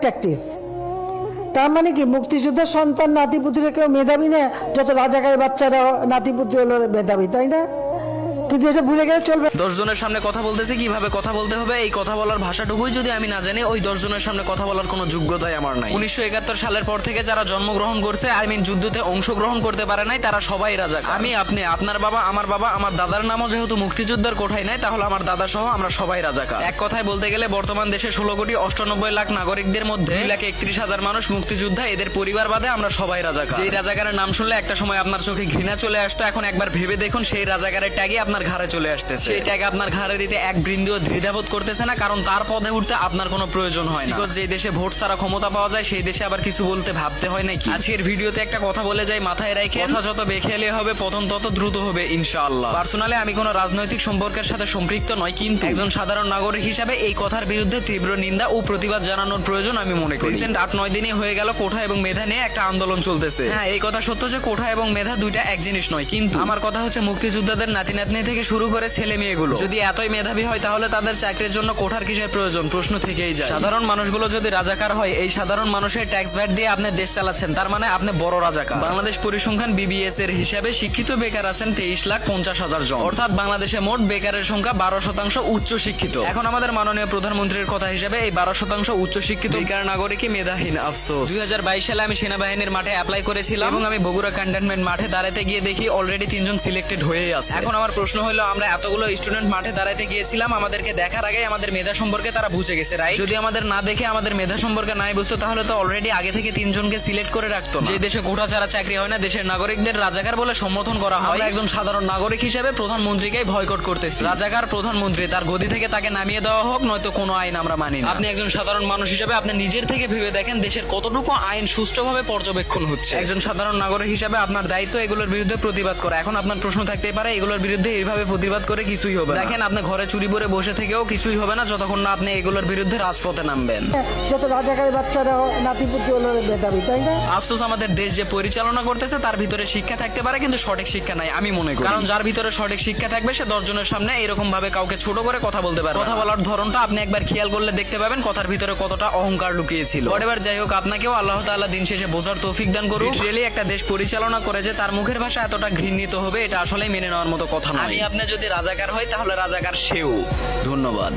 Tactics. তার মানে কি মুক্তিযুদ্ধের সন্তান নাতিপুতিরা কেউ মেধাবী না, যত রাজাকারের বাচ্চারা নাতিপুতি হলো মেধাবী, তাই না? কিন্তু এটা ভুলে গেলে চলবে। 10 জনের সামনে কথা বলতেছি, কিভাবে কথা বলতে হবে এই কথা বলার ভাষাটুকুই যদি আমি না জানি, ওই 10 জনের সামনে কথা বলার কোনো যোগ্যতাই আমার নাই। 1971 সালের পর থেকে যারা জন্মগ্রহণ করছে, যুদ্ধতে অংশগ্রহণ করতে পারে নাই, তারা সবাই রাজাকার। আমি, আপনি, আপনার বাবা, আমার দাদার নামও যেহেতু মুক্তিযোদ্ধার কোঠায় নাই, তাহলে আমার দাদা সহ আমরা সবাই রাজাকার। এক কথায় বলতে গেলে বর্তমান দেশে 16,98,00,000 নাগরিকদের মধ্যে 2,31,000 মানুষ মুক্তিযোদ্ধা, এদের পরিবার বাদে আমরা সবাই রাজাকার। যেই রাজাকারের নাম শুনলে একটা সময় আপনার চোখে ঘৃণা চলে আসতো, এখন একবার ভেবে দেখুন সেই রাজাকারের ট্যাগে আপনার ঘাড়ে চলে আসতেছে। সেই ট্যাগ আপনার ঘাড়ে দিতে এক বিন্দুও দ্বিধাবোধ করতেছে না, কারণ তার পদে উঠতে আপনার কোনো প্রয়োজন হয় না। বিকজ যে দেশে ভোট ছাড়া ক্ষমতা পাওয়া যায়, সেই দেশে আবার কিছু বলতে ভাবতে হয় নাকি? আজকের ভিডিওতে একটা কথা বলে যাই, মাথায় রেখে কথা যত বেখেয়ালি হবে পতন তত দ্রুত হবে ইনশাআল্লাহ। পার্সোনালি আমি কোনো রাজনৈতিক সম্পর্কের সাথে সম্পৃক্ত নয়, কিন্তু একজন সাধারণ নাগরিক হিসাবে এই কথার বিরুদ্ধে তীব্র নিন্দা ও প্রতিবাদ জানানোর প্রয়োজন আমি মনে করি। রিসেন্ট 8-9 দিনই হয়ে গেল কোঠা এবং মেধা নিয়ে একটা আন্দোলন চলতেছে। হ্যাঁ, এই কথা সত্য যে কোঠা এবং মেধা দুইটা এক জিনিস নয়, কিন্তু আমার কথা হচ্ছে মুক্তিযোদ্ধাদের নাতি নাতনি থেকে শুরু করে ছেলে মেয়েগুলো যদি এতই মেধাবী হয়, তাহলে তাদের চাকরির জন্য কোঠার কিসের প্রয়োজন? প্রশ্ন থেকেই যায়। সাধারণ মানুষগুলো যদি রাজাকার হয়, এই সাধারণ মানুষের ট্যাক্স ভ্যাট দিয়ে আপনি দেশ চালাচ্ছেন, তার মানে আপনি বড় রাজাকার। বাংলাদেশ পরিসংখ্যান BBS এর হিসাবে শিক্ষিত বেকার আছেন 23,50,000 জন, অর্থাৎ বাংলাদেশে মোট বেকারের সংখ্যা 12% উচ্চ শিক্ষিত। এখন আমাদের মাননীয় প্রধানমন্ত্রীর কথা হিসাবে এই 12% উচ্চ শিক্ষিত বেকার নাগরিকই মেধাহীন। আফসোস 2022 সালে আমি সেনাবাহিনীর মাঠে অ্যাপ্লাই করেছিলাম এবং আমি বগুড়া ক্যান্টনমেন্ট মাঠে দাঁড়াতে গিয়ে দেখি অলরেডি 3 জন সিলেক্টেড হয়ে আছে। এখন আমার প্রশ্ন হলো, আমরা এতগুলো স্টুডেন্ট মাঠে দাঁড়াতে গিয়েছিলাম, আমাদেরকে দেখার আগে আমাদের মেধা সম্পর্কে তারা বুঝে গেছে, রাইট? যদি আমাদের না দেখে আমাদের মেধা সম্পর্কে নাই বুঝতো, তাহলে তো অলরেডি আগে থেকে 3 জনকে সিলেক্ট করে রাখতো না। যে দেশে কোঠা ছাড়া চাকরি হয় না, দেশের নাগরিকদের রাজাকার বলে সম্বোধন করা হয়। আমরা একজন সাধারণ নাগরিক হিসেবে প্রধানমন্ত্রীকেই ভয়কট করতেছি। রাজাকার প্রধানমন্ত্রী, তার গদি থেকে তাকে নামিয়ে দেওয়া হোক, নয়তো কোনো আইন আমরা মানি না। আপনি একজন সাধারণ মানুষ হিসেবে আপনি নিজের থেকে ভেবে দেখেন দেশের কতটুকু আইন সুষ্ঠুভাবে পর্যবেক্ষণ হচ্ছে। একজন সাধারণ নাগরিক হিসেবে আপনার দায়িত্ব এগুলোর বিরুদ্ধে প্রতিবাদ করা। এখন আপনার প্রশ্ন থাকতেই পারে, এগুলোর বিরুদ্ধে এইভাবে প্রতিবাদ করে কিছুই হবে না। দেখেন, আপনি ঘরে চুরি করে বসে থেকেও কিছুই হবে না যতক্ষণ না আপনি এগুলোর বিরুদ্ধে রাজপথে নামবেন। যত রাজাকারের বাচ্চারা নাতিপুতি হলো মেধাবী, তাই না? আফসোস, আমাদের দেশ যে পরিচালনা করতেছে তার ভিতরে শিক্ষা থাকতে পারে, কিন্তু সঠিক শিক্ষা নাই আমি মনে করি। কারণ যার ভিতরে সঠিক শিক্ষা থাকবে, সে 10 জনের সামনে এরকম ভাবে কাউকে ছোট করে কথা বলতে পারে। কথা বলার ধরনটা আপনি একবার খেয়াল করলে দেখতে পাবেন কথার ভিতরে কতটা অহংকার লুকিয়েছিল। এবার যাই হোক, আপনাকেও আল্লাহ তাআলা দিন শেষে বোঝার তৌফিক দান করুন। রিয়েলি একটা দেশ পরিচালনা করে যে তার মুখের ভাষা এতটা ঘৃণিত হবে, এটা আসলেই মেনে নেওয়ার মতো কথা নয়। আমি আপনি যদি রাজাকার হই, তাহলে রাজাকার সেও। ধন্যবাদ।